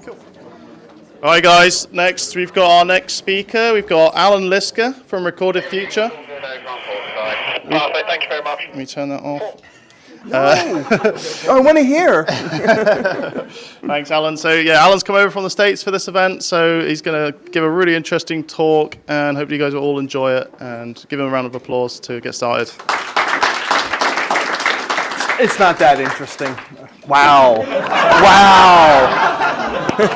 Cool. All right, guys. Next, we've got our next speaker. We've got Allan Liska from Recorded Future. Thank you very much. Let me turn that off. I want to hear. Thanks, Allan. So, yeah, Alan's come over from the States for this event, so he's going to give a really interesting talk, and hopefully you guys will all enjoy it, and give him a round of applause to get started. It's not that interesting. Wow. Wow. You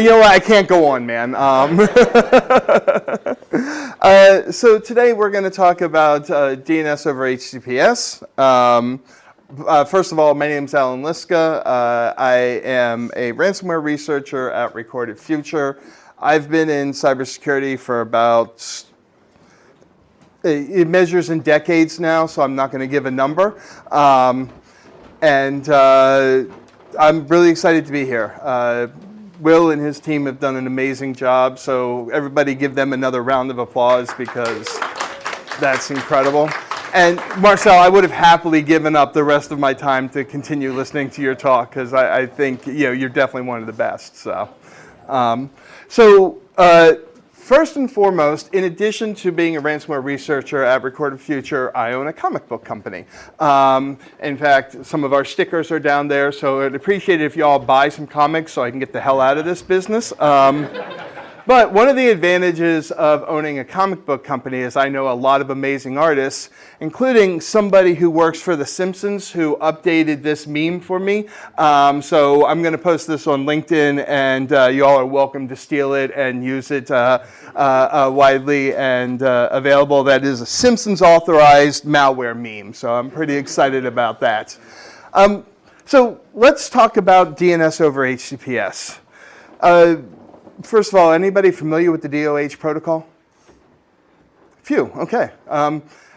know what? I can't go on, man. So today we're going to talk about DNS over HTTPS. First of all, my name is Allan Liska. I am a ransomware researcher at Recorded Future. I've been in cybersecurity for about, it measures in decades now, so I'm not going to give a number. And I'm really excited to be here. Will and his team have done an amazing job, so everybody give them another round of applause because that's incredible. And Marcel, I would have happily given up the rest of my time to continue listening to your talk because I think you're definitely one of the best. First and foremost, in addition to being a ransomware researcher at Recorded Future, I own a comic book company. In fact, some of our stickers are down there, so I'd appreciate it if you all buy some comics so I can get the hell out of this business. But one of the advantages of owning a comic book company is I know a lot of amazing artists, including somebody who works for The Simpsons who updated this meme for me. So I'm going to post this on LinkedIn, and you all are welcome to steal it and use it widely and available. That is a Simpsons authorized malware meme, so I'm pretty excited about that. So let's talk about DNS over HTTPS. First of all, anybody familiar with the DoH protocol? Few, okay.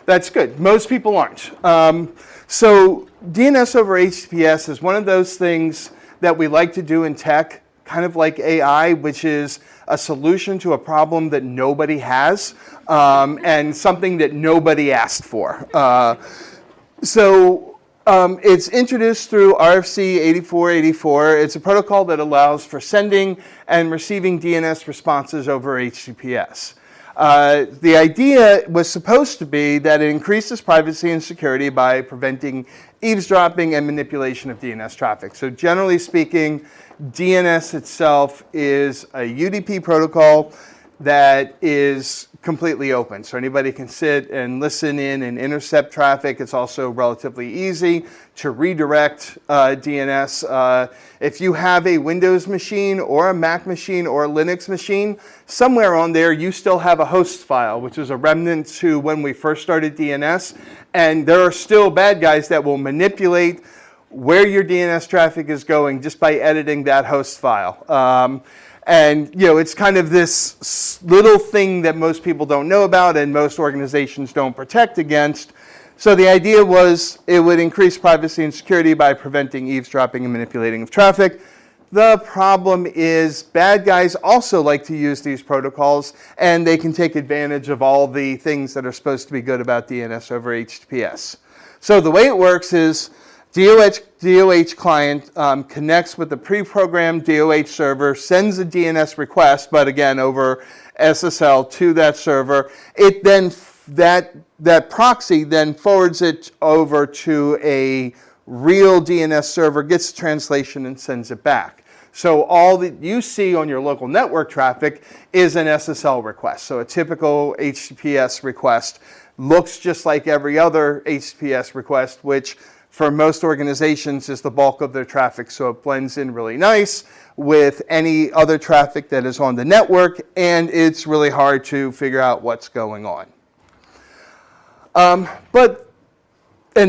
That's good. Most people aren't. So DNS over HTTPS is one of those things that we like to do in tech, kind of like AI, which is a solution to a problem that nobody has and something that nobody asked for. It's introduced through RFC 8484. It's a protocol that allows for sending and receiving DNS responses over HTTPS. The idea was supposed to be that it increases privacy and security by preventing eavesdropping and manipulation of DNS traffic. So generally speaking, DNS itself is a UDP protocol that is completely open. So anybody can sit and listen in and intercept traffic. It's also relatively easy to redirect DNS. If you have a Windows machine or a Mac machine or a Linux machine, somewhere on there you still have a host file, which is a remnant to when we first started DNS. And there are still bad guys that will manipulate where your DNS traffic is going just by editing that host file. And it's kind of this little thing that most people don't know about and most organizations don't protect against. So the idea was it would increase privacy and security by preventing eavesdropping and manipulating of traffic. The problem is bad guys also like to use these protocols, and they can take advantage of all the things that are supposed to be good about DNS over HTTPS. So the way it works is DoH client connects with the pre-programmed DoH server, sends a DNS request, but again over SSL to that server. It then that proxy then forwards it over to a real DNS server, gets the translation, and sends it back. So all that you see on your local network traffic is an SSL request. So a typical HTTPS request looks just like every other HTTPS request, which for most organizations is the bulk of their traffic, so it blends in really nice with any other traffic that is on the network, and it's really hard to figure out what's going on. And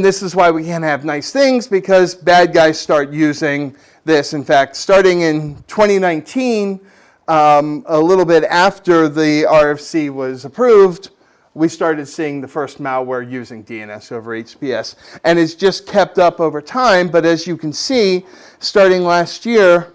this is why we can't have nice things, because bad guys start using this. In fact, starting in 2019, a little bit after the RFC was approved, we started seeing the first malware using DNS over HTTPS. And it's just kept up over time, but as you can see, starting last year,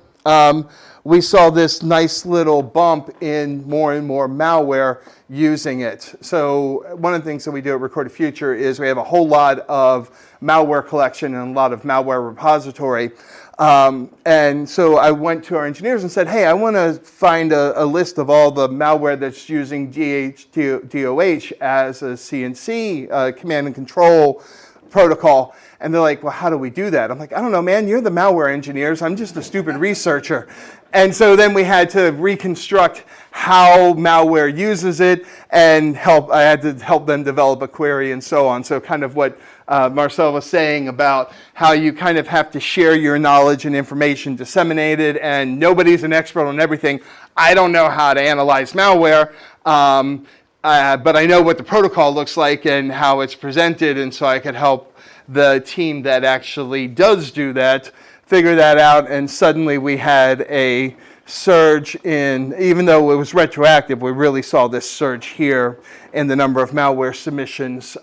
we saw this nice little bump in more and more malware using it. So one of the things that we do at Recorded Future is we have a whole lot of malware collection and a lot of malware repository. And so I went to our engineers and said, hey, I want to find a list of all the malware that's using D'oH as a CNC, command and control protocol. And they're like, well, how do we do that? I'm like, I don't know, man, you're the malware engineers. I'm just a stupid researcher. And so then we had to reconstruct how malware uses it and I had to help them develop a query and so on. So kind of what Marcel was saying about how you kind of have to share your knowledge and information, disseminate it, and nobody's an expert on everything. I don't know how to analyze malware, but I know what the protocol looks like and how it's presented, and so I could help the team that actually does do that figure that out, and suddenly we had a surge in, even though it was retroactive, we really saw this surge here in the number of malware submissions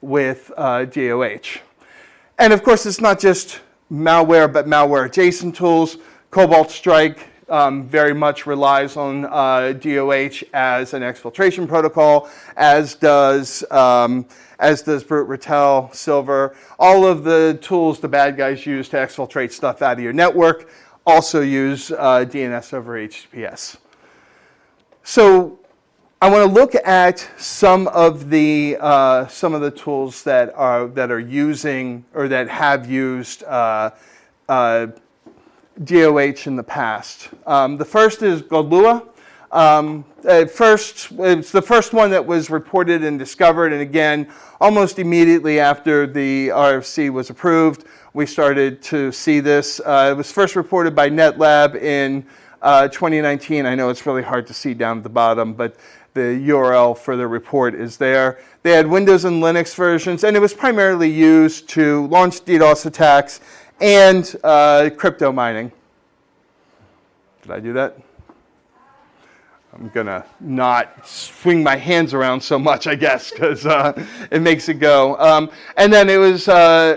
with DoH. And of course, it's not just malware, but malware adjacent tools. Cobalt Strike very much relies on DoH as an exfiltration protocol, as does Brute Ratel, Silver. All of the tools the bad guys use to exfiltrate stuff out of your network also use DNS over HTTPS. So I want to look at some of the tools that are using or that have used DoH in the past. The first is Godlua. It's the first one that was reported and discovered, and again, almost immediately after the RFC was approved, we started to see this. It was first reported by NetLab in 2019. I know it's really hard to see down at the bottom, but the URL for the report is there. They had Windows and Linux versions, and it was primarily used to launch DDoS attacks and crypto mining. Did I do that? I'm gonna not swing my hands around so much, I guess, because it makes it go. And then it was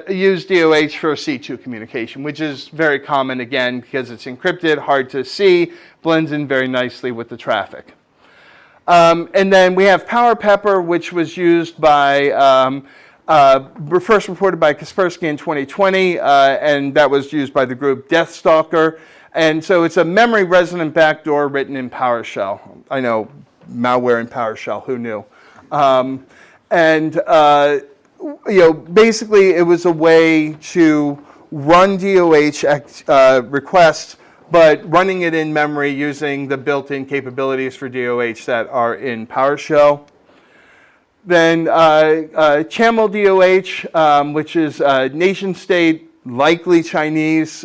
used DoH for C2 communication, which is very common, again, because it's encrypted, hard to see, blends in very nicely with the traffic. And then we have PowerPepper, which was used by, first reported by Kaspersky in 2020, and that was used by the group Deathstalker. And so it's a memory resonant backdoor written in PowerShell. I know, malware in PowerShell, who knew? Basically it was a way to run DoH requests, but running it in memory using the built-in capabilities for DoH that are in PowerShell. Then Chamel DoH, which is nation state, likely Chinese,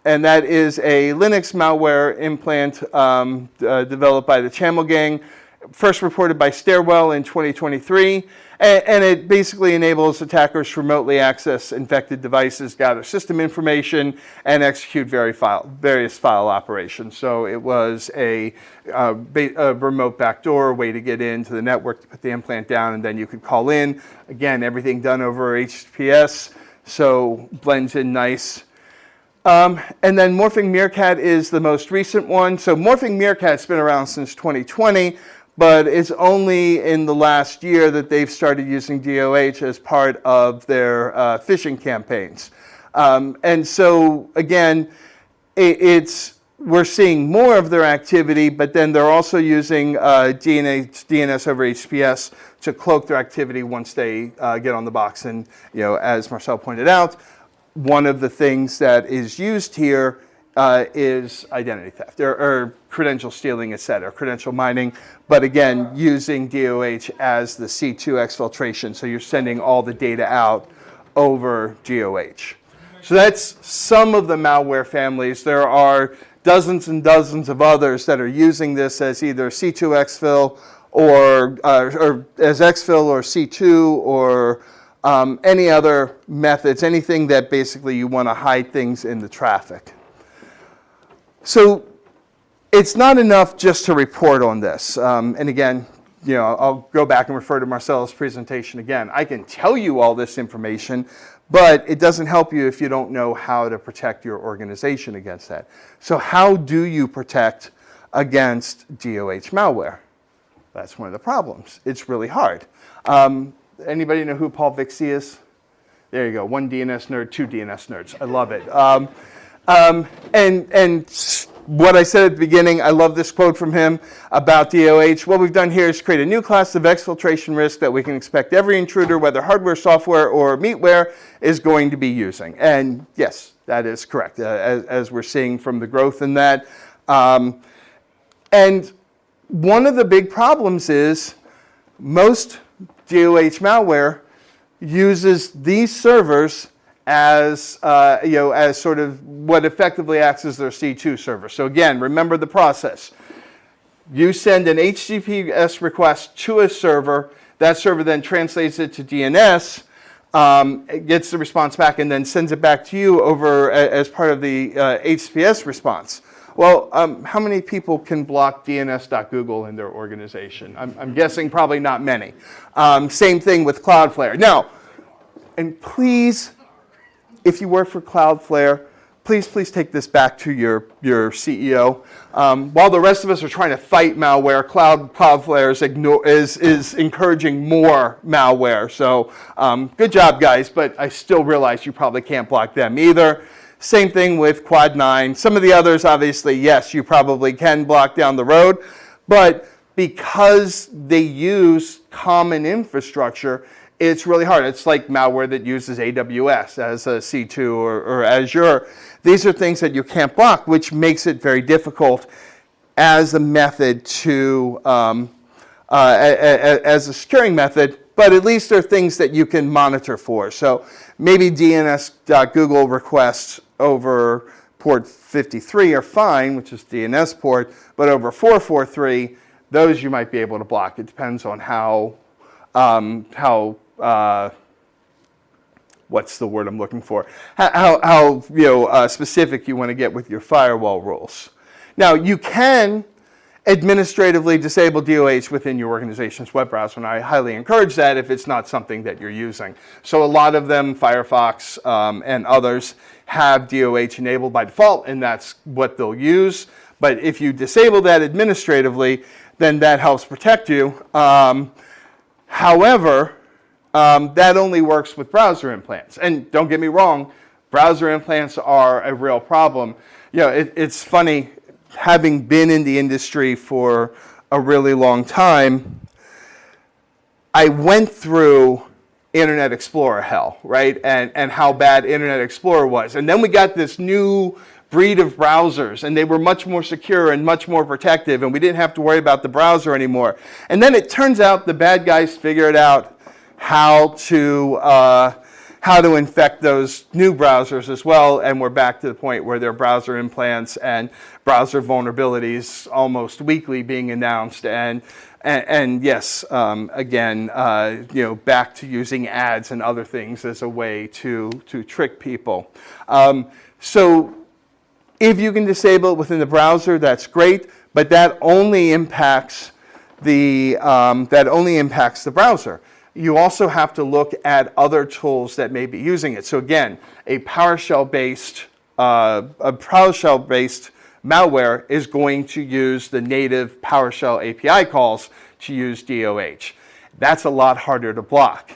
and that is a Linux malware implant developed by the Chamel gang, first reported by Stairwell in 2023. And it basically enables attackers to remotely access infected devices, gather system information, and execute various file operations. So it was a remote backdoor way to get into the network to put the implant down, and then you could call in. Again, everything done over HTTPS, so blends in nice. And then Morphing Meerkat is the most recent one. So Morphing Meerkat's been around since 2020, but it's only in the last year that they've started using DoH as part of their phishing campaigns. And so again, we're seeing more of their activity, but then they're also using DNS over HTTPS to cloak their activity once they get on the box. And as Marcel pointed out, one of the things that is used here is identity theft or credential stealing, etc., credential mining, but again, using DoH as the C2 exfiltration. So you're sending all the data out over DoH. So that's some of the malware families. There are dozens and dozens of others that are using this as either C2 exfil or as exfil or C2 or any other methods, anything that basically you want to hide things in the traffic. So it's not enough just to report on this. And again, I'll go back and refer to Marcelo's presentation again. I can tell you all this information, but it doesn't help you if you don't know how to protect your organization against that. So how do you protect against DOH malware? That's one of the problems. It's really hard. Anybody know who Paul Vixie is? There you go. One DNS nerd, two DNS nerds. I love it. And what I said at the beginning, I love this quote from him about DOH. What we've done here is create a new class of exfiltration risk that we can expect every intruder, whether hardware, software, or meatware, is going to be using. And yes, that is correct, as we're seeing from the growth in that. And one of the big problems is most DOH malware uses these servers as as sort of what effectively acts as their C2 server. So again, remember the process. You send an HTTPS request to a server. That server then translates it to DNS, it gets the response back, and then sends it back to you over as part of the HTTPS response. Well, how many people can block DNS.Google in their organization? I'm guessing probably not many. Same thing with Cloudflare. Now, and please, if you work for Cloudflare, please take this back to your CEO. While the rest of us are trying to fight malware, Cloudflare is encouraging more malware. So good job, guys, but I still realize you probably can't block them either. Same thing with Quad9. Some of the others, obviously, yes, you probably can block down the road, but because they use common infrastructure, it's really hard. It's like malware that uses AWS as a C2 or Azure. These are things that you can't block, which makes it very difficult as a method to, as a securing method, but at least there are things that you can monitor for. So maybe DNS.Google requests over port 53 are fine, which is DNS port, but over 443, those you might be able to block. It depends on how what's the word I'm looking for? How specific you want to get with your firewall rules. Now, you can administratively disable DOH within your organization's web browser, and I highly encourage that if it's not something that you're using. So a lot of them, Firefox and others, have DOH enabled by default, and that's what they'll use. But if you disable that administratively, then that helps protect you. However, that only works with browser implants. And don't get me wrong, browser implants are a real problem. It's funny, having been in the industry for a really long time, I went through Internet Explorer hell, right? And how bad Internet Explorer was. And then we got this new breed of browsers, and they were much more secure and much more protective, and we didn't have to worry about the browser anymore. And then it turns out the bad guys figured out how to infect those new browsers as well, and we're back to the point where there are browser implants and browser vulnerabilities almost weekly being announced, and yes, again, back to using ads and other things as a way to trick people. So if you can disable it within the browser, that's great, but that only impacts the browser. You also have to look at other tools that may be using it. So again, a PowerShell-based malware is going to use the native PowerShell API calls to use DOH. That's a lot harder to block.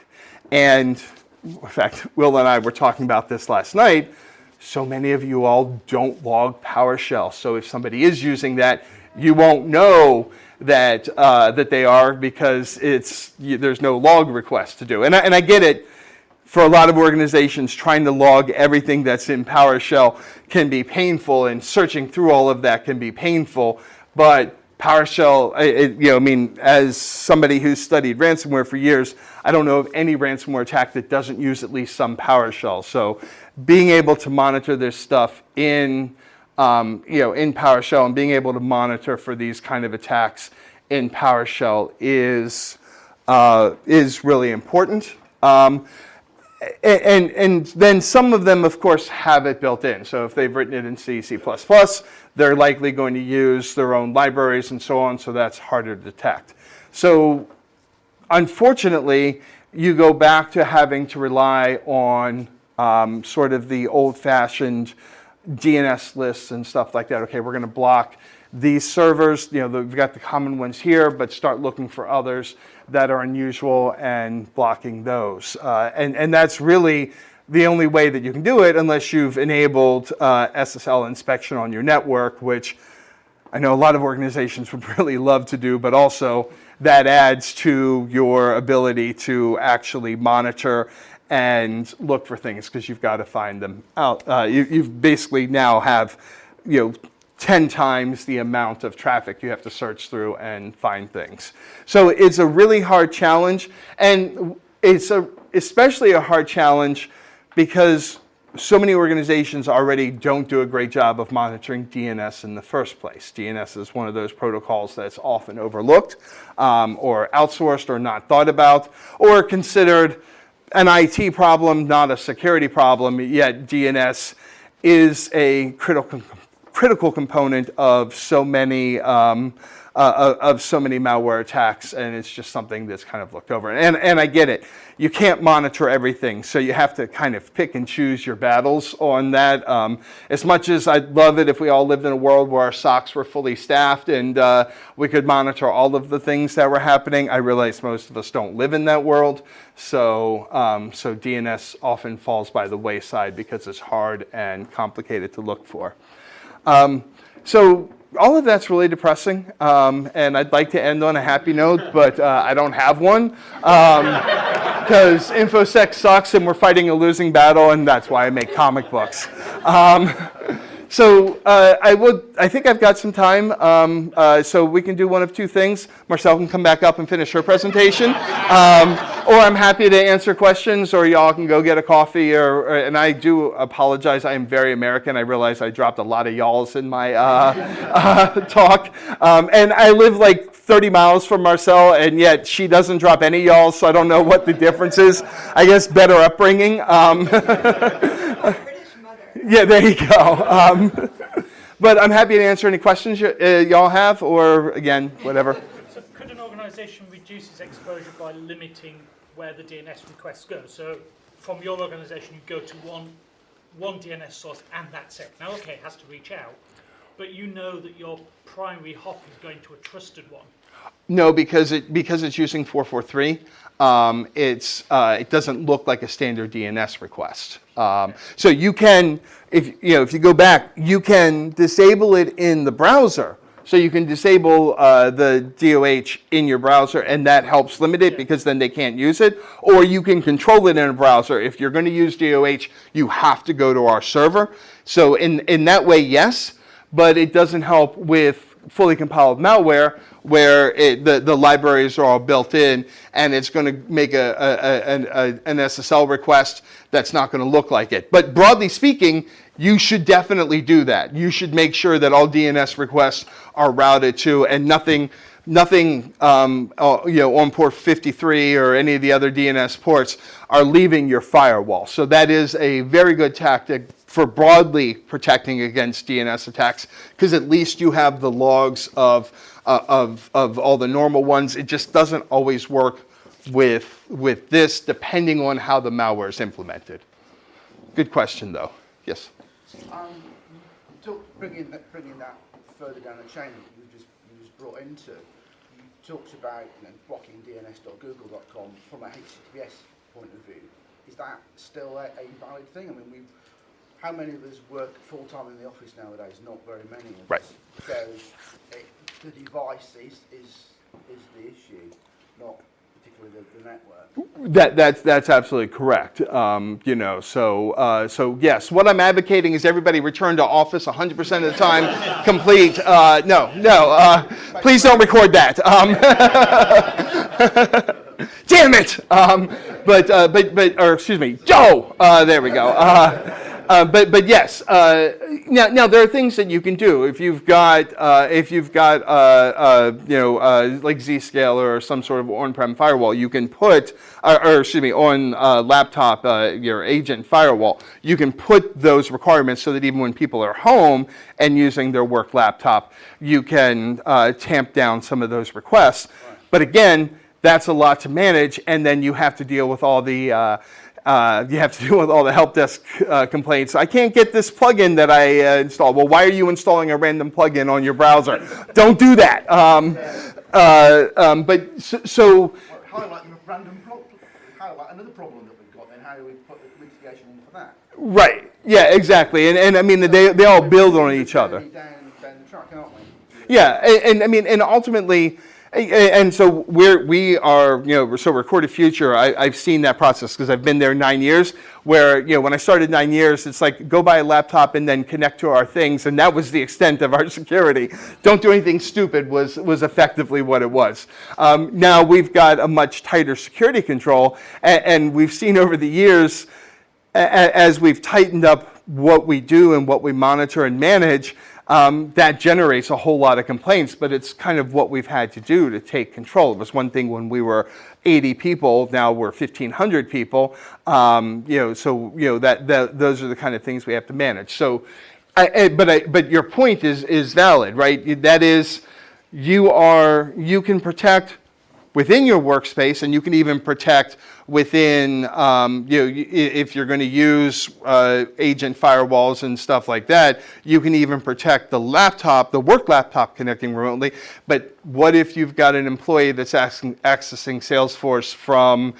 And in fact, Will and I were talking about this last night. So many of you all don't log PowerShell. So if somebody is using that, you won't know that they are, because there's no log request to do. And I get it. For a lot of organizations, trying to log everything that's in PowerShell can be painful, and searching through all of that can be painful. But PowerShell, as somebody who's studied ransomware for years, I don't know of any ransomware attack that doesn't use at least some PowerShell. So being able to monitor this stuff in PowerShell, and being able to monitor for these kind of attacks in PowerShell is really important. And then some of them, of course, have it built in. So if they've written it in C, C++, they're likely going to use their own libraries and so on, so that's harder to detect. So unfortunately, you go back to having to rely on sort of the old-fashioned DNS lists and stuff like that. Okay, we're going to block these servers. We've got the common ones here, but start looking for others that are unusual and blocking those. And that's really the only way that you can do it, unless you've enabled SSL inspection on your network, which I know a lot of organizations would really love to do, but also that adds to your ability to actually monitor and look for things, because you've got to find them out. You've basically now have 10 times the amount of traffic you have to search through and find things. So it's a really hard challenge, and it's especially a hard challenge because so many organizations already don't do a great job of monitoring DNS in the first place. DNS is one of those protocols that's often overlooked or outsourced or not thought about or considered an IT problem, not a security problem, yet DNS is a critical component of so many malware attacks, and it's just something that's kind of looked over. And I get it. You can't monitor everything, so you have to kind of pick and choose your battles on that. As much as I'd love it if we all lived in a world where our SOCs were fully staffed and we could monitor all of the things that were happening, I realize most of us don't live in that world. So DNS often falls by the wayside because it's hard and complicated to look for. So all of that's really depressing, and I'd like to end on a happy note, but I don't have one, because InfoSec sucks and we're fighting a losing battle, and that's why I make comic books. So I think I've got some time, so we can do one of two things. Marcel can come back up and finish her presentation, or I'm happy to answer questions, or y'all can go get a coffee, and I do apologize, I am very American. I realize I dropped a lot of y'alls in my talk, and I live like 30 miles from Marcel, and yet she doesn't drop any y'alls, so I don't know what the difference is. I guess better upbringing. Yeah, there you go. But I'm happy to answer any questions y'all have, or again, whatever. So could an organization reduce its exposure by limiting where the DNS requests go? So from your organization, you go to one DNS source and that's it. Now, okay, it has to reach out, but you know that your primary hop is going to a trusted one. No, because it's using 443. It doesn't look like a standard DNS request. So you can, if you go back, you can disable it in the browser. So you can disable the DoH in your browser, and that helps limit it because then they can't use it. Or you can control it in a browser. If you're going to use DoH, you have to go to our server. So in that way, yes, but it doesn't help with fully compiled malware, where the libraries are all built in, and it's going to make an SSL request that's not going to look like it. But broadly speaking, you should definitely do that. You should make sure that all DNS requests are routed to, and nothing on port 53 or any of the other DNS ports are leaving your firewall. So that is a very good tactic for broadly protecting against DNS attacks, because at least you have the logs of all the normal ones. It just doesn't always work with this, depending on how the malware is implemented. Good question, though. Yes. Bringing that further down the chain that you just brought into, you talked about blocking DNS.google.com from a HTTPS point of view. Is that still a valid thing? I mean, how many of us work full-time in the office nowadays? Not very many of us. Right. So the device is the issue, not particularly the network. That's absolutely correct. So yes, what I'm advocating is everybody return to office 100% of the time, complete. Please don't record that. Damn it! Or excuse me, Joe. There we go. But yes, now there are things that you can do if you've got like Zscaler or some sort of on-prem firewall. You can put, on laptop your agent firewall. You can put those requirements so that even when people are home and using their work laptop, you can tamp down some of those requests. But again, that's a lot to manage, and then you have to deal with all the help desk complaints. I can't get this plugin that I installed. Well, why are you installing a random plugin on your browser? Don't do that. Highlight another problem that we've got. Then how do we put the mitigation in for that? Right. Yeah. Exactly. And I mean they all build on each other. Down the track, aren't we? Yeah. And I mean, and ultimately. And so we are, so Recorded Future, I've seen that process because I've been there 9 years, where, when I started 9 years, it's like, go buy a laptop and then connect to our things, and that was the extent of our security. Don't do anything stupid was effectively what it was. Now we've got a much tighter security control, and we've seen over the years, as we've tightened up what we do and what we monitor and manage, that generates a whole lot of complaints, but it's kind of what we've had to do to take control. It was one thing when we were 80 people, now we're 1,500 people. Those are the kind of things we have to manage. So, but your point is valid, right? That is, you can protect within your workspace, and you can even protect within, if you're going to use agent firewalls and stuff like that, you can even protect the laptop, the work laptop connecting remotely. But what if you've got an employee that's accessing Salesforce from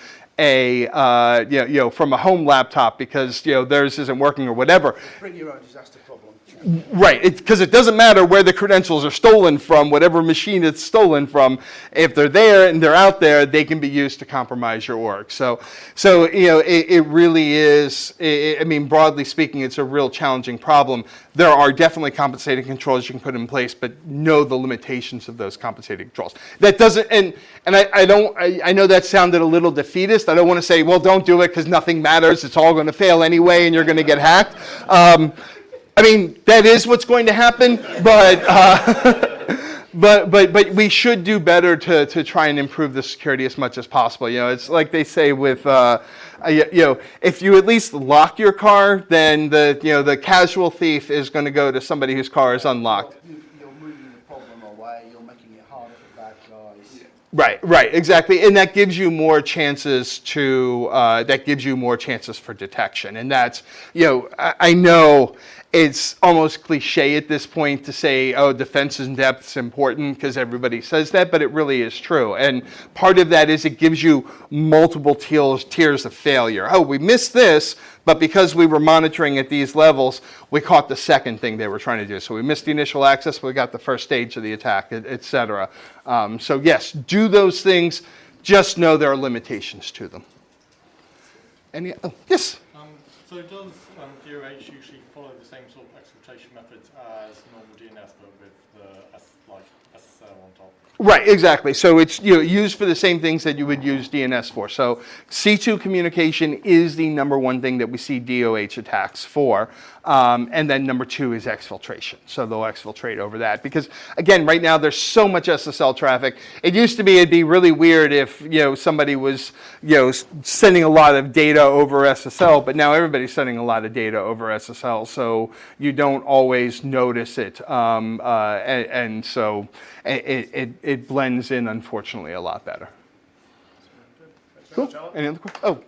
from a home laptop because theirs isn't working or whatever? Bring your own disaster problem. Right, because it doesn't matter where the credentials are stolen from, whatever machine it's stolen from. If they're there and they're out there, they can be used to compromise your org. So it really is. I mean, broadly speaking, it's a real challenging problem. There are definitely compensating controls you can put in place, but know the limitations of those compensating controls. That doesn't, and I know that sounded a little defeatist. I don't want to say, well, don't do it because nothing matters. It's all going to fail anyway, and you're going to get hacked. I mean, that is what's going to happen, but we should do better to try and improve the security as much as possible. It's like they say with, if you at least lock your car, then the casual thief is going to go to somebody whose car is unlocked. You're moving the problem away. You're making it harder for bad guys. Right, exactly, and that gives you more chances for detection, and that's, I know. It's almost cliche at this point to say, oh, defense in depth is important because everybody says that, but it really is true. And part of that is it gives you multiple tiers of failure. Oh, we missed this, but because we were monitoring at these levels, we caught the second thing they were trying to do. So we missed the initial access, but we got the first stage of the attack, et cetera. So yes, do those things. Just know there are limitations to them. Yes? So does DoH usually follow the same sort of exfiltration methods as normal DNS, but with the SSL on top? Right, exactly. So it's used for the same things that you would use DNS for. So C2 communication is the number one thing that we see DoH attacks for. And then number two is exfiltration. So they'll exfiltrate over that. Because again, right now there's so much SSL traffic. It used to be it'd be really weird if somebody was sending a lot of data over SSL, but now everybody's sending a lot of data over SSL, so you don't always notice it. And so it blends in, unfortunately, a lot better. Cool. Any other questions? Oh.